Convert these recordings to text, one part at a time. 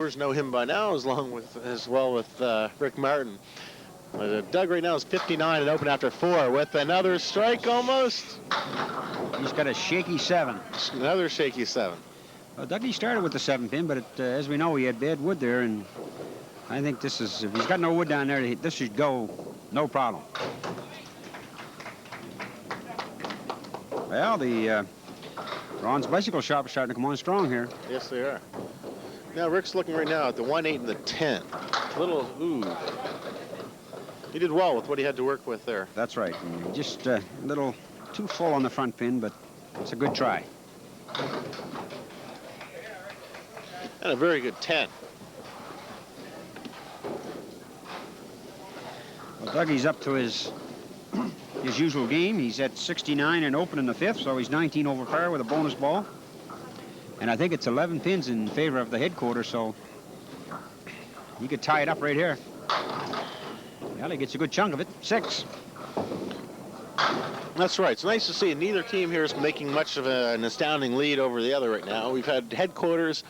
Know him by now, as well with Rick Martin. Doug right now is 59 and open after 4 with another strike almost. He's got a shaky 7. Another shaky 7. Well, Dougie started with the 7-pin, but as we know, he had bad wood there, and I think this is, if he's got no wood down there, this should go no problem. Well, the Ron's bicycle shop is starting to come on strong here. Yes, they are. Now Rick's looking right now at the 1-8 and the 10. Ooh. He did well with what he had to work with there. That's right. Just a little too full on the front pin, but it's a good try. And a very good 10. Well, Dougie's up to his usual game. He's at 69 and open in the 5th, so he's 19 over par with a bonus ball. And I think it's 11 pins in favor of the headquarters, so he could tie it up right here. Well, he gets a good chunk of it. 6. That's right. It's nice to see neither team here is making much of an astounding lead over the other right now. We've had headquarters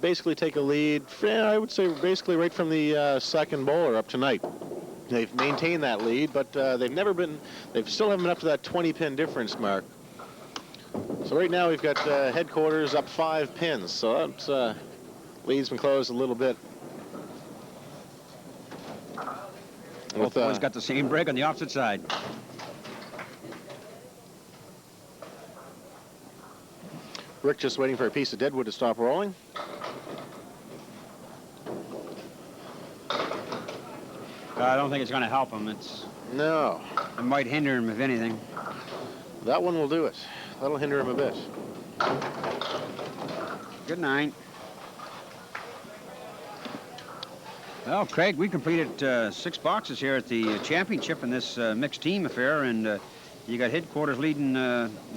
basically take a lead, I would say basically right from the second bowler up tonight. They've maintained that lead, but they still haven't been up to that 20-pin difference mark. So right now we've got headquarters up 5 pins, so that lead's been closed a little bit. Both boys got the same break on the opposite side. Rick just waiting for a piece of deadwood to stop rolling. I don't think it's going to help him. No. It might hinder him, if anything. That one will do it. That'll hinder him a bit. Good night. Well, Craig, we completed 6 boxes here at the championship in this mixed team affair, and you got headquarters leading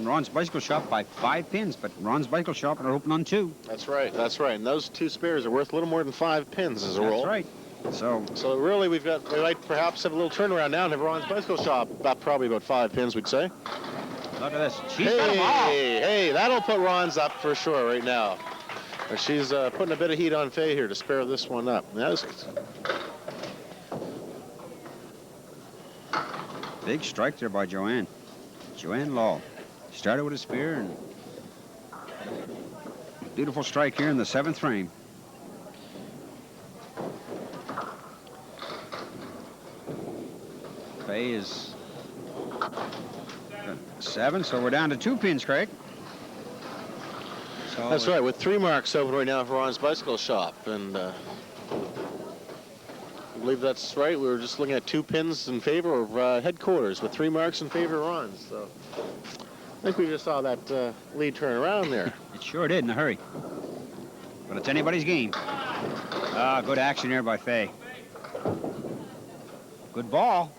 Ron's Bicycle Shop by 5 pins, but Ron's Bicycle Shop are open on 2. That's right, that's right. And those 2 spares are worth a little more than 5 pins as a roll. That's right. So really we might perhaps have a little turnaround now and have Ron's Bicycle Shop probably about 5 pins, we'd say. Look at this. She's got them all. Hey, that'll put Ron's up for sure right now. She's putting a bit of heat on Faye here to spare this one up. Big strike there by Joanne. Joanne Law. Started with a spear, and beautiful strike here in the 7th frame. Faye is 7, so we're down to 2 pins, Craig. So that's right, with 3 marks open right now for Ron's Bicycle Shop, and I believe that's right. We were just looking at 2 pins in favor of headquarters with 3 marks in favor of Ron's. So I think we just saw that lead turn around there. It sure did in a hurry. But it's anybody's game. Good action there by Faye. Good ball.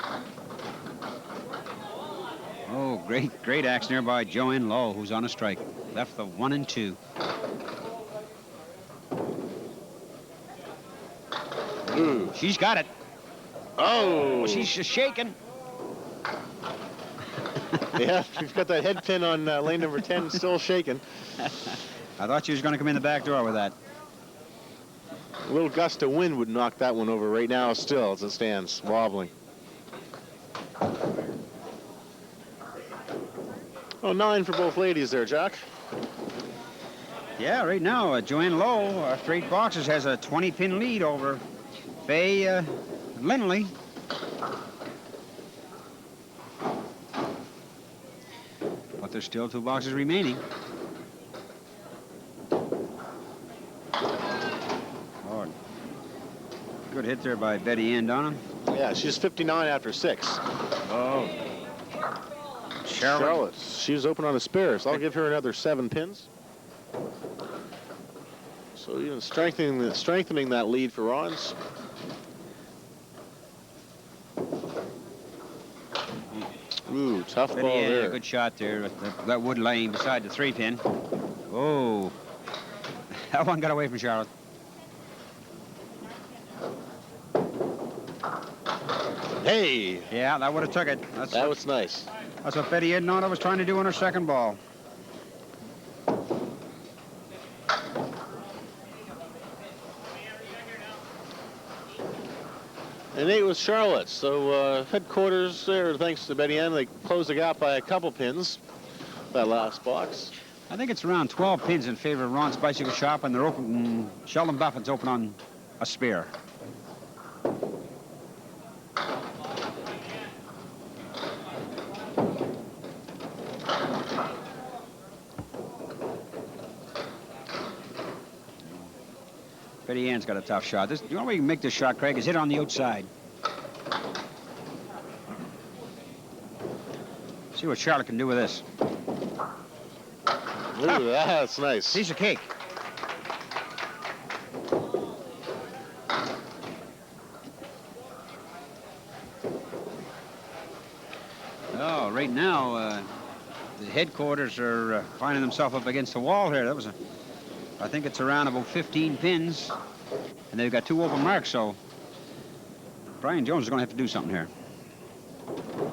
Oh, great action there by Joanne Lowe, who's on a strike. Left the 1 and 2. Ooh. She's got it. Oh. She's just shaking. Yeah, she's got that head pin on lane number 10 still shaking. I thought she was going to come in the back door with that. A little gust of wind would knock that one over right now still as it stands, wobbling. Oh, 9 for both ladies there, Jack. Yeah, right now, Joanne Lowe, our 3 boxes, has a 20-pin lead over Faye Lindley. But there's still 2 boxes remaining. Oh, good hit there by Betty Ann Donham. Yeah, she's 59 after 6. Oh. Charlotte. She was open on a spare, so I'll give her another 7 pins. So even strengthening that lead for Ron's. Ooh, tough ball there. A good shot there with that wood laying beside the 3-pin. Oh, that one got away from Charlotte. Hey! Yeah, that would have took it. That was nice. That's what Betty Ednona was trying to do on her second ball. And 8 was Charlotte. So headquarters there, thanks to Betty Ann, they closed the gap by a couple pins, that last box. I think it's around 12 pins in favor of Ron's Bicycle Shop, and they're open. Sheldon Buffett's open on a spare. Betty Ann's got a tough shot. The only way you can make this shot, Craig, is hit on the outside. See what Charlotte can do with this. Ooh, that's nice. Piece of cake. Oh, right now, the headquarters are finding themselves up against the wall here. That was I think it's around about 15 pins, and they've got 2 open marks, so Brian Jones is going to have to do something here.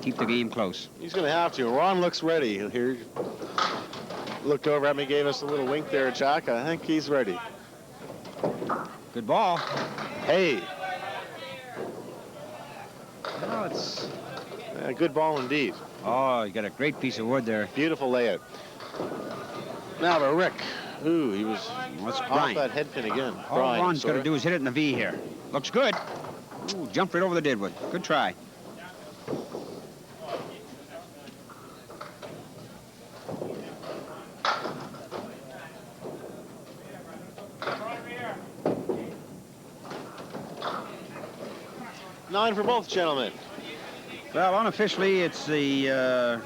Keep the game close. He's going to have to. Ron looks ready here. Looked over at me, gave us a little wink there, Jack. I think he's ready. Good ball. Hey. Oh, it's... A good ball indeed. Oh, you got a great piece of wood there. Beautiful layout. Now to Rick. Ooh, he was off that head pin again. All Ron's got to do is hit it in the V here. Looks good. Ooh, jumped right over the deadwood. Good try. Nine for both gentlemen. Well, unofficially, it's the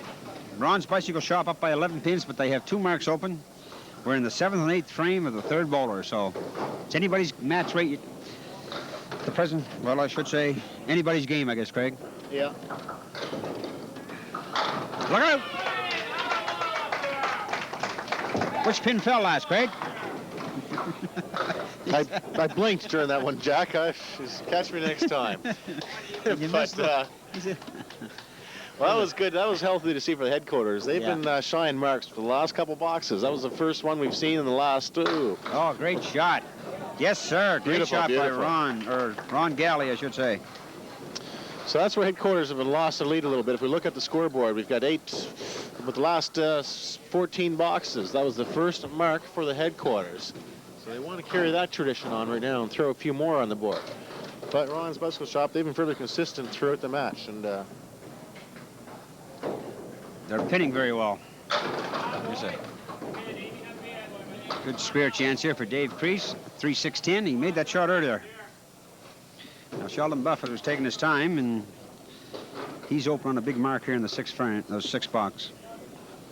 Ron's Bicycle Shop up by 11 pins, but they have 2 marks open. We're in the 7th and 8th frame of the 3rd bowler, so it's anybody's match rate. The present, well, I should say, anybody's game, I guess, Craig. Yeah. Look out! Which pin fell last, Craig? I blinked during that one, Jack. Catch me next time. Well, that was good. That was healthy to see for the headquarters. They've been shying marks for the last couple boxes. That was the first one we've seen in the last 2. Oh, great shot. Yes, sir. Great shot by Ron, or Ron Galley, I should say. So that's where headquarters have been lost the lead a little bit. If we look at the scoreboard, we've got 8 with the last 14 boxes. That was the first mark for the headquarters. So they want to carry that tradition on right now and throw a few more on the board. But Ron's Bicycle Shop, they've been fairly consistent throughout the match. And they're pinning very well. There's a good spare chance here for Dave Crease. 3-6-10. He made that shot earlier. Now Sheldon Buffett was taking his time, and he's open on a big mark here in the 6th frame, those 6 box.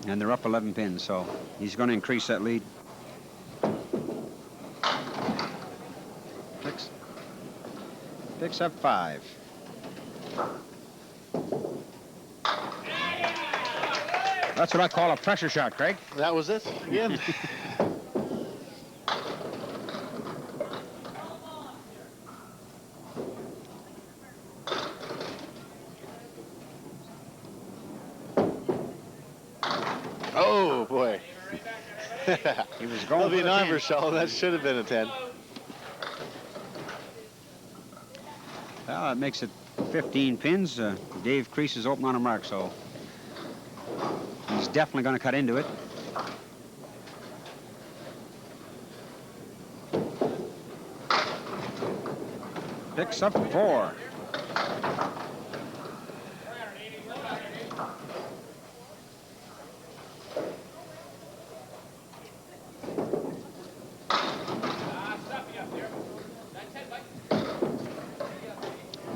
And they're up 11 pins, so he's going to increase that lead. Picks up 5. That's what I call a pressure shot, Craig. that was it again. Oh, boy. He was going That'll be for an the over, 10. Sheldon. That should have been a 10. Well, that makes it 15 pins. Dave Crease is open on a mark, so he's definitely going to cut into it. Picks up 4.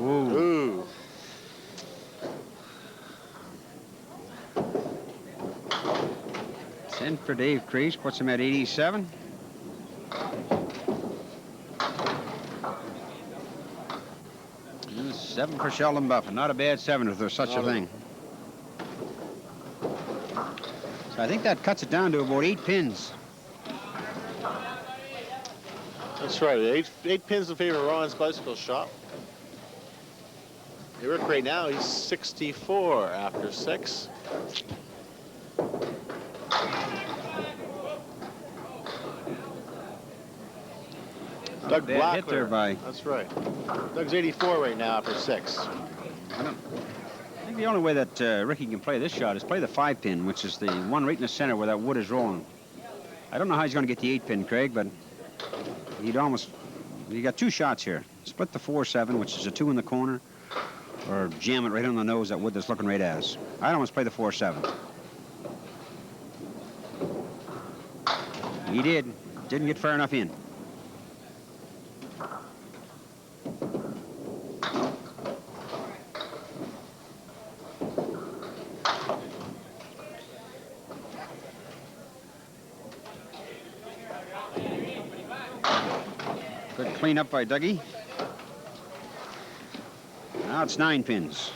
Ooh. 10 for Dave Crease, puts him at 87. And 7 for Sheldon Buffett. Not a bad 7 if there's such a thing. So I think that cuts it down to about 8 pins. That's right. 8 pins in favor of Ron's Bicycle Shop. Rick right now, he's 64 after 6. Doug Bad hit there Blackler. by. That's right. Doug's 84 right now after 6. I think the only way that Ricky can play this shot is play the 5-pin, which is the one right in the center where that wood is rolling. I don't know how he's going to get the 8-pin, Craig, but you got 2 shots here. Split the 4-7, which is a 2 in the corner, or jam it right on the nose, that wood that's looking right at us. I'd almost play the 4-7. He did. Didn't get far enough in. Good clean up by Dougie. Now it's 9 pins.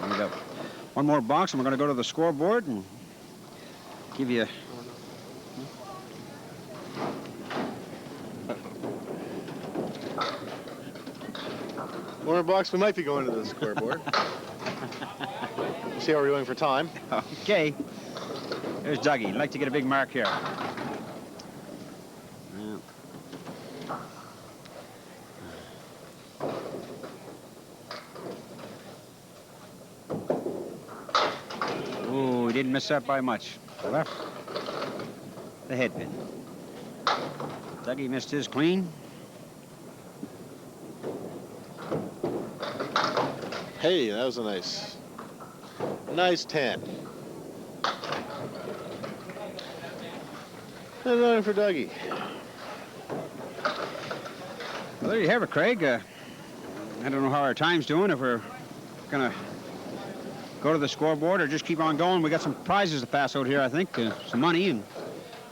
We got one more box, and we're going to go to the scoreboard and give you. One more box, we might be going to the scoreboard. We'll see how we're doing for time. Okay. There's Dougie. I'd like to get a big mark here. Ooh, he didn't miss that by much. Left the head pin. Dougie missed his clean. Hey, that was a nice 10. And 9 for Dougie. Well, there you have it, Craig. I don't know how our time's doing, if we're going to go to the scoreboard or just keep on going. We got some prizes to pass out here, I think, some money,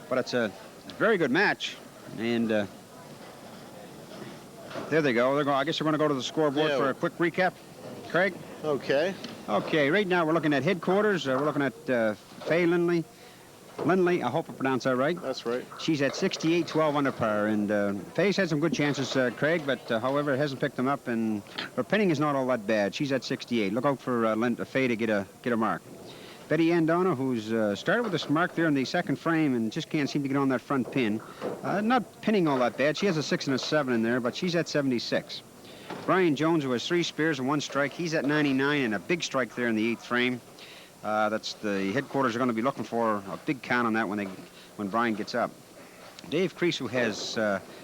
but it's a very good match. And there they go. I guess we're going to go to the scoreboard for a quick recap. Craig? Okay. Okay, right now we're looking at headquarters. We're looking at Faye Lindley, I hope I pronounced that right. That's right. She's at 68, 12 under par, and Faye's had some good chances, Craig, but however, hasn't picked them up, and her pinning is not all that bad. She's at 68. Look out for Faye to get a mark. Betty Andona, who's started with this mark there in the second frame and just can't seem to get on that front pin. Not pinning all that bad. She has a 6 and a 7 in there, but she's at 76. Brian Jones, who has 3 spears and 1 strike, he's at 99 and a big strike there in the 8th frame. That's the headquarters are going to be looking for a big count on that when Brian gets up. Dave Crease, who has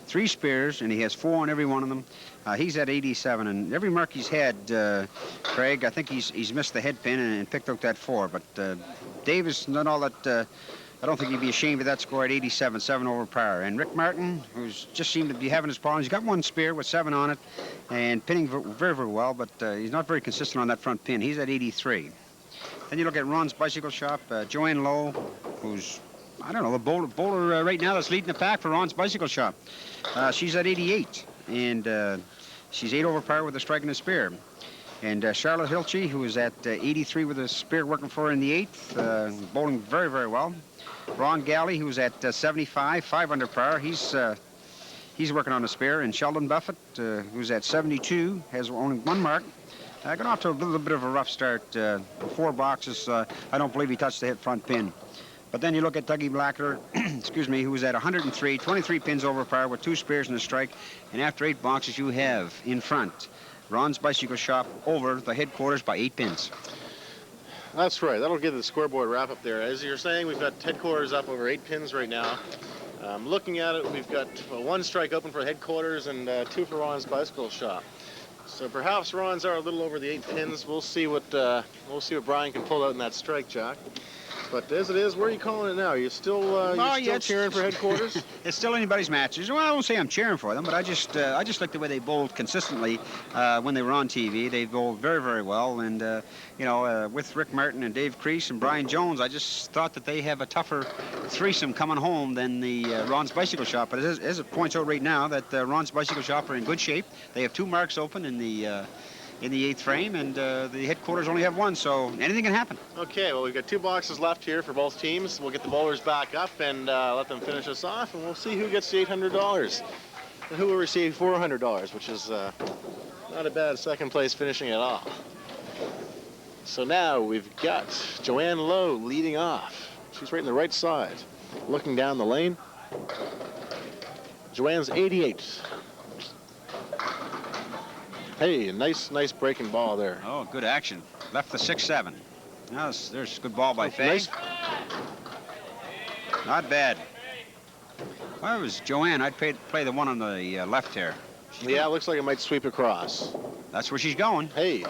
3 spears and he has 4 on every one of them, he's at 87, and every mark he's had, Craig, I think he's missed the head pin and picked out that 4. But Dave is not all that. I don't think he'd be ashamed of that score at 87, 7 over par. And Rick Martin, who's just seemed to be having his problems, he's got 1 spear with 7 on it and pinning very, very well, but he's not very consistent on that front pin. He's at 83. Then you look at Ron's Bicycle Shop, Joanne Lowe, who's, I don't know, the bowler right now that's leading the pack for Ron's Bicycle Shop. She's at 88, and she's 8 over par with a strike and a spear. And Charlotte Hilchey, who is at 83 with a spear working for her in the 8th, bowling very, very well. Ron Galley, who's at 75, 5 under par. He's working on a spear. And Sheldon Buffett, who's at 72, has only 1 mark. Got off to a little bit of a rough start. 4 boxes. I don't believe he touched the hit front pin. But then you look at Dougie Blackler, excuse me, who was at 103, 23 pins over par with 2 spears and a strike. And after 8 boxes, you have in front Ron's Bicycle Shop over the headquarters by 8 pins. That's right. That'll give the scoreboard wrap up there. As you're saying, we've got headquarters up over 8 pins right now. Looking at it, we've got 1 strike open for headquarters and 2 for Ron's Bicycle Shop. So perhaps Ron's are a little over the 8 pins. We'll see what Brian can pull out in that strike, Jack. But as it is, where are you calling it now? You still cheering for headquarters? It's still anybody's matches. Well, I won't say I'm cheering for them, but I just like the way they bowled consistently when they were on TV. They bowled very, very well, and with Rick Martin and Dave Crease and Brian Jones, I just thought that they have a tougher threesome coming home than the Ron's Bicycle Shop. But as it points out right now, that Ron's Bicycle Shop are in good shape. They have 2 marks open in the 8th frame, and the headquarters only have 1, so anything can happen. Okay, well, we've got 2 boxes left here for both teams. We'll get the bowlers back up and let them finish us off, and we'll see who gets the $800 and who will receive $400, which is not a bad second place finishing at all. So now we've got Joanne Lowe leading off. She's right in the right side, looking down the lane. Joanne's 88. Hey, nice breaking ball there. Oh, good action. Left the 6-7. Now there's a good ball by Faye. Nice. Not bad. If I was Joanne, I'd play the one on the left here. Yeah, it looks like it might sweep across. That's where she's going. Hey.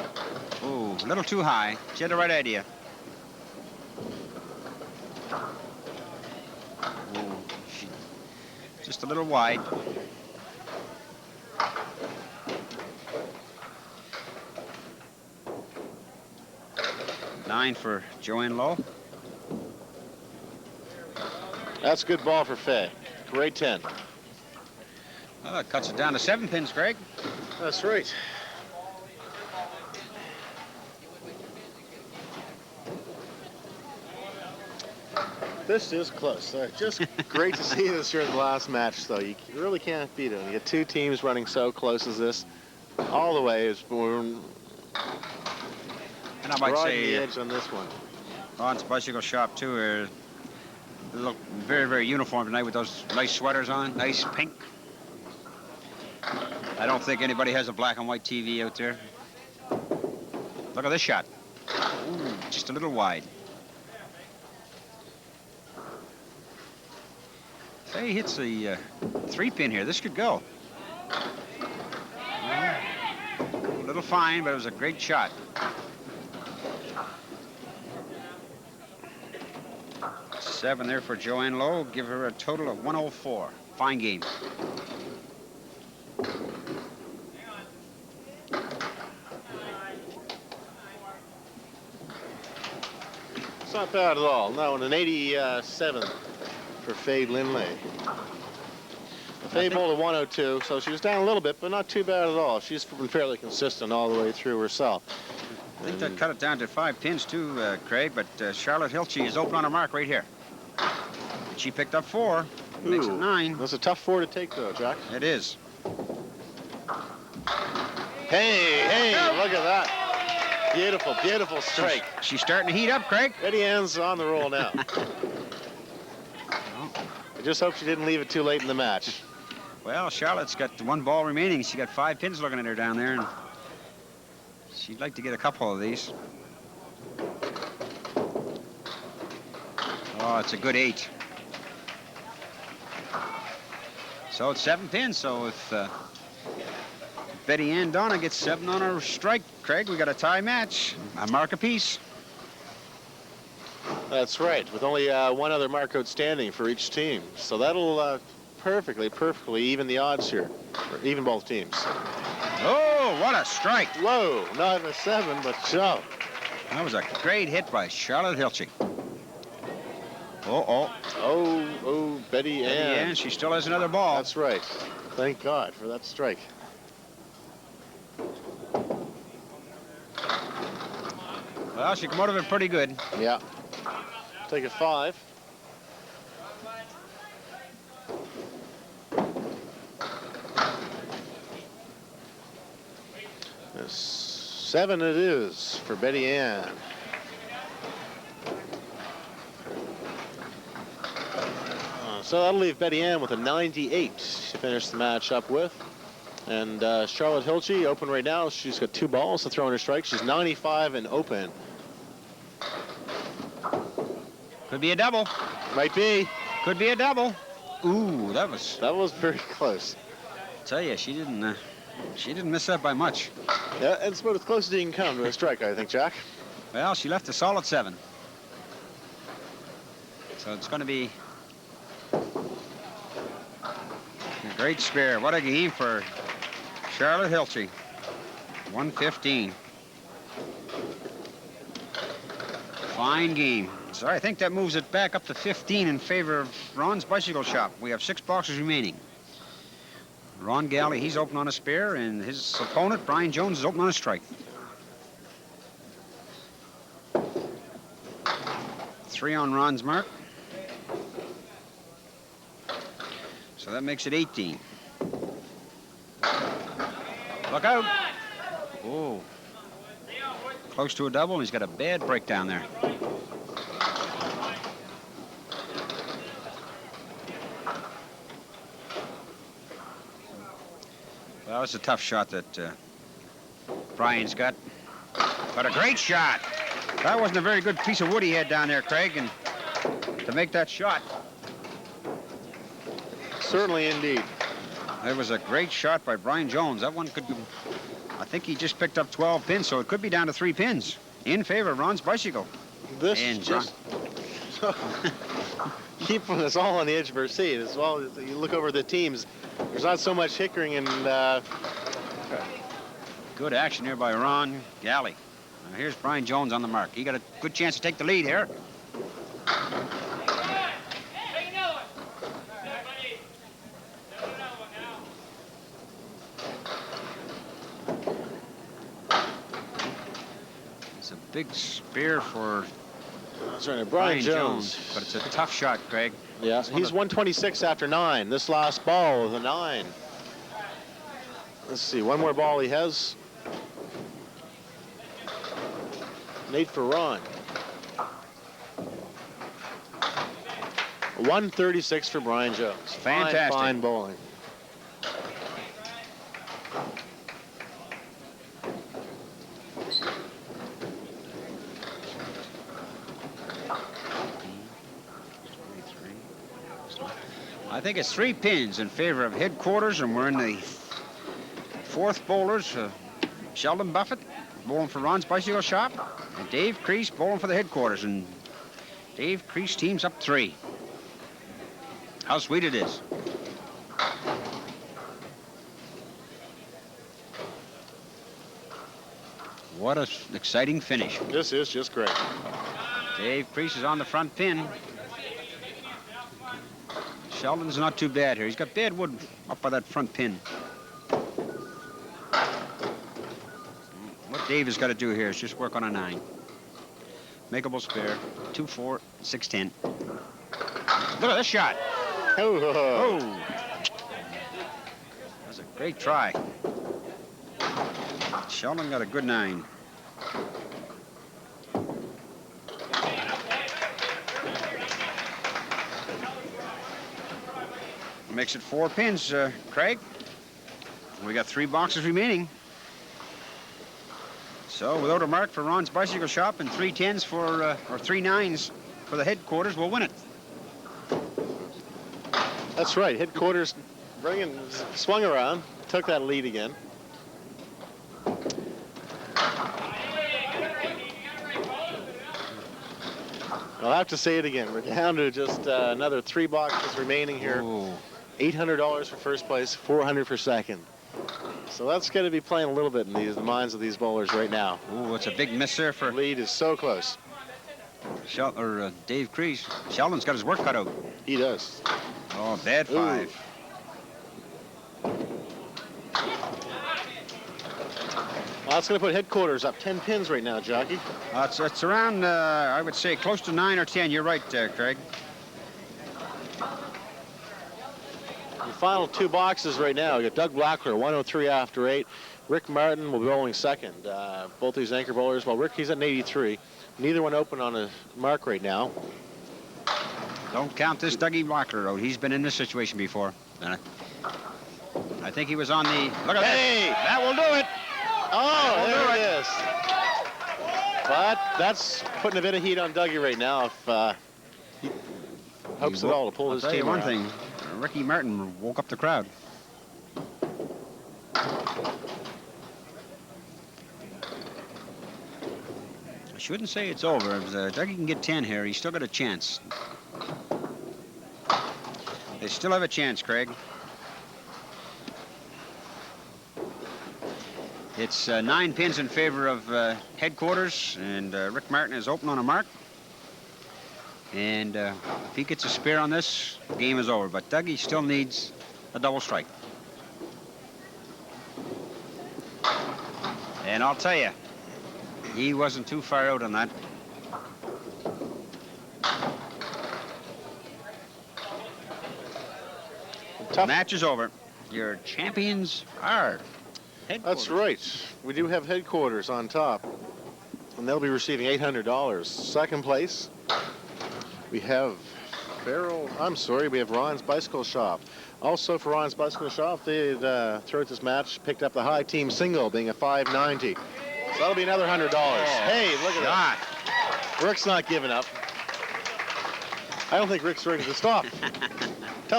Oh, a little too high. She had the right idea. Oh, just a little wide. Nine for Joanne Lowe. That's a good ball for Faye. Great 10. Well, that cuts it down to 7 pins, Greg. That's right. This is close. Just great to see this here in the last match, though. You really can't beat it. You get two teams running so close as this. All the way is and I might right say the edge on this one. Ron's bicycle shop too. They look very, very uniform tonight with those nice sweaters on, nice pink. I don't think anybody has a black and white TV out there. Look at this shot. Ooh, just a little wide. Faye hits the 3-pin here. This could go. A little fine, but it was a great shot. Seven there for Joanne Lowe. Give her a total of 104. Fine game. It's not bad at all. No, and an 87 for Faye Lindley. Faye bowled a 102, so she was down a little bit, but not too bad at all. She's been fairly consistent all the way through herself. I think that cut it down to 5 pins too, Craig, but Charlotte Hilchey is open on her mark right here. She picked up 4. Makes it 9. That's a tough 4 to take, though, Jack. It is. Hey, look at that. Beautiful, beautiful strike. She's starting to heat up, Craig. Betty Ann's on the roll now. I just hope she didn't leave it too late in the match. Well, Charlotte's got 1 ball remaining. She got 5 pins looking at her down there, and she'd like to get a couple of these. Oh, it's a good 8. So it's 7 pins. So if Betty Ann Donna gets 7 on her strike, Craig, we got a tie match. A mark apiece. That's right, with only 1 other mark outstanding for each team. So that'll perfectly even the odds here, or even both teams. Oh, what a strike. Whoa, not a 7, but so. That was a great hit by Charlotte Hilchey. Oh, Betty Ann. Yeah, she still has another ball. That's right. Thank God for that strike. Well, she come out of it pretty good. Yeah. Take a 5. Yes, 7 it is for Betty Ann. So that'll leave Betty Ann with a 98 to finish the match up with. And Charlotte Hilchey, open right now. She's got 2 balls to throw in her strike. She's 95 and open. Could be a double. Might be. Could be a double. Ooh, that was very close. Tell you, she didn't miss that by much. Yeah, it's about as close as you can come to a strike, I think, Jack. Well, she left a solid 7. So it's going to be a great spare. What a game for Charlotte Hilchey. 115. Fine game. So I think that moves it back up to 15 in favor of Ron's Bicycle Shop. We have 6 boxes remaining. Ron Galley, he's open on a spare, and his opponent, Brian Jones, is open on a strike. 3 on Ron's mark. So that makes it 18. Look out. Oh. Close to a double, and he's got a bad breakdown there. Well, that was a tough shot that Brian's got. But a great shot. That wasn't a very good piece of wood he had down there, Craig, and to make that shot. Certainly indeed. It was a great shot by Brian Jones. That one could, I think he just picked up 12 pins, so it could be down to 3 pins in favor of Ron's bicycle. This And just keeping us all on the edge of our seat. As well as you look over the teams, there's not so much hickering and Good action here by Ron Galley. Now here's Brian Jones on the mark. He got a good chance to take the lead here. It's a big spear for that's right, Brian Jones. But it's a tough shot, Craig. Yeah, he's 126 after 9. This last ball with a 9. Let's see, one more ball he has. Nate for Ron. 136 for Brian Jones. Fantastic. Fine bowling. I think it's 3 pins in favor of headquarters, and we're in the 4th bowlers. Sheldon Buffett bowling for Ron's bicycle shop, and Dave Crease bowling for the headquarters, and Dave Crease teams up 3. How sweet it is. What an exciting finish. This is just great. Dave Crease is on the front pin. Sheldon's not too bad here. He's got bad wood up by that front pin. What Dave has got to do here is just work on a 9. Makeable spare. 2, 4, 6, 10. Look at this shot. Oh. That's a great try. Sheldon got a good 9. Makes it 4 pins, Craig. We got 3 boxes remaining. So without a mark for Ron's bicycle shop and 3 10s for, or 3 9s for the headquarters, we'll win it. That's right. Headquarters swung around, took that lead again. I'll have to say it again. We're down to just another 3 boxes remaining here. Ooh. $800 for first place, $400 for second. So that's going to be playing a little bit in the minds of these bowlers right now. Ooh, it's a big miss there for The lead is so close. Dave Crease. Sheldon's got his work cut out. He does. Oh, bad 5. Well, that's going to put headquarters up 10 pins right now, Jockey. It's around, I would say, close to 9 or 10. You're right, Craig. The final 2 boxes right now. You got Doug Blackler, 103 after 8. Rick Martin will be bowling second. Both these anchor bowlers. Well, Rick, he's at an 83. Neither one open on a mark right now. Don't count this Dougie Blackler out. He's been in this situation before. I think he was on the... Look at Hey! that. That will do it. Oh, there it is. But that's putting a bit of heat on Dougie right now. If he hopes at all to pull his I'll tell you team one around. thing. Ricky Martin woke up the crowd. I shouldn't say it's over. If Dougie can get 10 here, he's still got a chance. They still have a chance, Craig. It's 9 pins in favor of headquarters, and Rick Martin is open on a mark. And if he gets a spare on this, the game is over. But Dougie still needs a double strike. And I'll tell you, he wasn't too far out on that. Tough. Match is over. Your champions are headquarters. That's right. We do have headquarters on top, and they'll be receiving $800. Second place, we have we have Ron's Bicycle Shop. Also for Ron's Bicycle Shop, they throughout this match picked up the high team single, being a 590. So that'll be another $100. Hey, look at that. Rick's not giving up. I don't think Rick's ready to stop.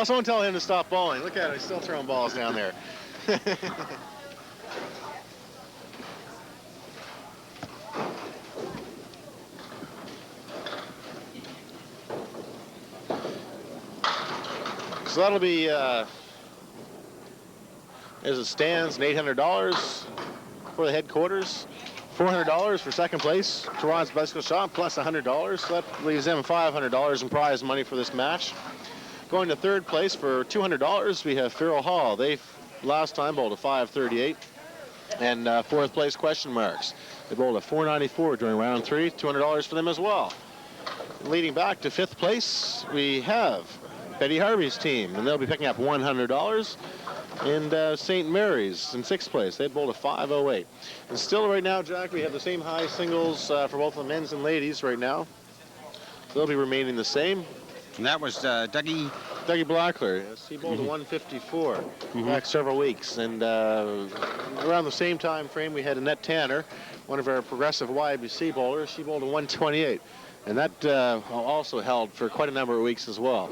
Someone tell him to stop bowling. Look at him, he's still throwing balls down there. So that'll be, as it stands, $800 for the headquarters, $400 for second place to Ron's Bicycle Shop, plus $100. So that leaves them $500 in prize money for this match. Going to third place for $200, we have Farrell Hall. They last time bowled a 538. And fourth place, question marks. They bowled a 494 during round 3, $200 for them as well. Leading back to fifth place, we have Betty Harvey's team, and they'll be picking up $100. And St. Mary's in sixth place. They bowled a 508. And still right now, Jack, we have the same high singles for both the men's and ladies right now. So they'll be remaining the same. And that was Dougie Blackler. Yes, he bowled a 154 back several weeks. And around the same time frame, we had Annette Tanner, one of our progressive YBC bowlers. She bowled a 128. And that also held for quite a number of weeks as well.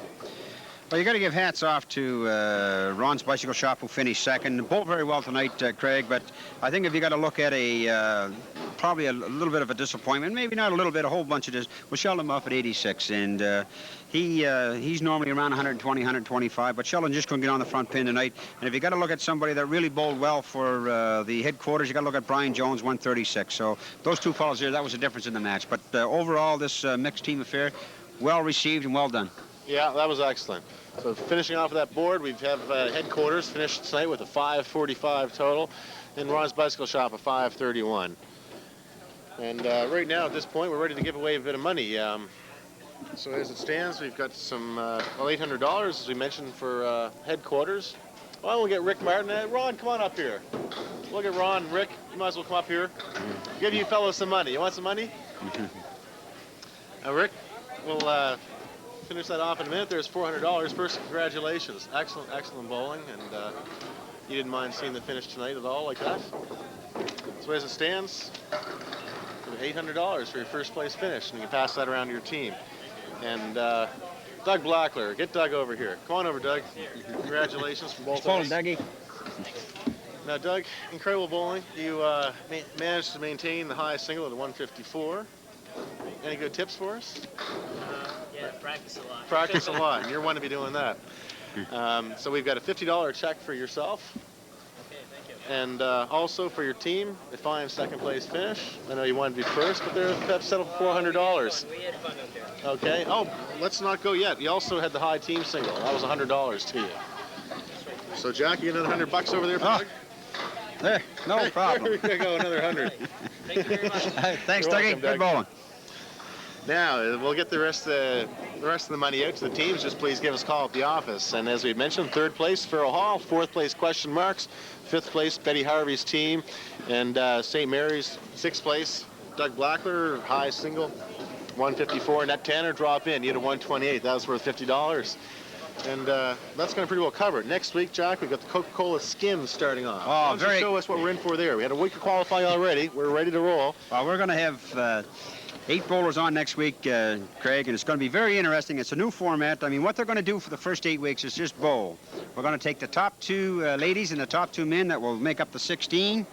Well, you got to give hats off to Ron's Bicycle Shop, who finished second. Bowled very well tonight, Craig, but I think if you got to look at probably a little bit of a disappointment, maybe not a little bit, a whole bunch of this, was Sheldon Muff at 86, and he's normally around 120, 125, but Sheldon just couldn't get on the front pin tonight. And if you got to look at somebody that really bowled well for the headquarters, you got to look at Brian Jones, 136. So those two fellows there, that was a difference in the match. But overall, this mixed team affair, well received and well done. Yeah, that was excellent. So finishing off that board, we have headquarters finished tonight with a 545 total, and Ron's Bicycle Shop a 531. And right now, at this point, we're ready to give away a bit of money. So as it stands, we've got some $800, as we mentioned, for headquarters. Well, we'll get Rick Martin. Ron, come on up here. Look at Ron, Rick. You might as well come up here. Give you fellows some money. You want some money? Rick, we'll finish that off in a minute. There's $400. First, congratulations. Excellent bowling, and you didn't mind seeing the finish tonight at all like that. So as it stands, $800 for your first place finish, and you can pass that around to your team. And Doug Blackler, get Doug over here. Come on over, Doug. Congratulations from both of us. Dougie. Now, Doug, incredible bowling. You managed to maintain the high single at a 154. Any good tips for us? Yeah, practice a lot. Practice a lot, and you're one to be doing that. So we've got a $50 check for yourself. Okay, thank you. And also for your team, a fine second place finish. I know you wanted to be first, but they're settled for $400. We had fun out there. Okay. Oh, let's not go yet. You also had the high team single. That was $100 to you. So Jack, you get another $100 over there for Doug? There, no problem. There you go, another 100. Thank you very much. Thanks, You're Dougie. welcome, Good Doug. bowling. Now, we'll get the rest of the money out to the teams. Just please give us a call at the office. And as we mentioned, third place, Farrell Hall. Fourth place, question marks. Fifth place, Betty Harvey's team. And St. Mary's, sixth place, Doug Blackler, high single, 154. Annette Tanner, drop in. You had a 128. That was worth $50. And that's going to pretty well cover it. Next week, Jack, we've got the Coca-Cola Skims starting off. Oh, Why don't you show us what we're in for there? We had a week of qualifying already. We're ready to roll. Well, we're going to have 8 bowlers on next week, Craig, and it's going to be very interesting. It's a new format. I mean, what they're going to do for the first 8 weeks is just bowl. We're going to take the top 2 ladies and the top 2 men that will make up the 16.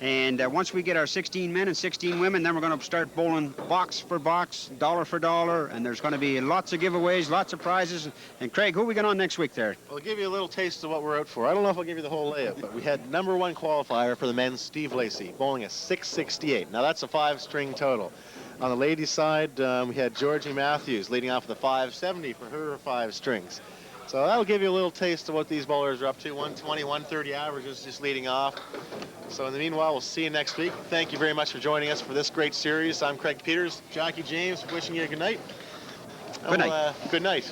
And once we get our 16 men and 16 women, then we're going to start bowling box for box, dollar for dollar, and there's going to be lots of giveaways, lots of prizes. And Craig, who are we going on next week there? I'll give you a little taste of what we're out for. I don't know if I'll give you the whole layout, but we had #1 qualifier for the men's, Steve Lacey, bowling a 668. Now that's a 5-string total. On the ladies' side, we had Georgie Matthews leading off with a 570 for her 5 strings. So that'll give you a little taste of what these bowlers are up to. 120, 130 averages just leading off. So in the meanwhile, we'll see you next week. Thank you very much for joining us for this great series. I'm Craig Peters, Jackie James, wishing you a good night. Good night. Good night.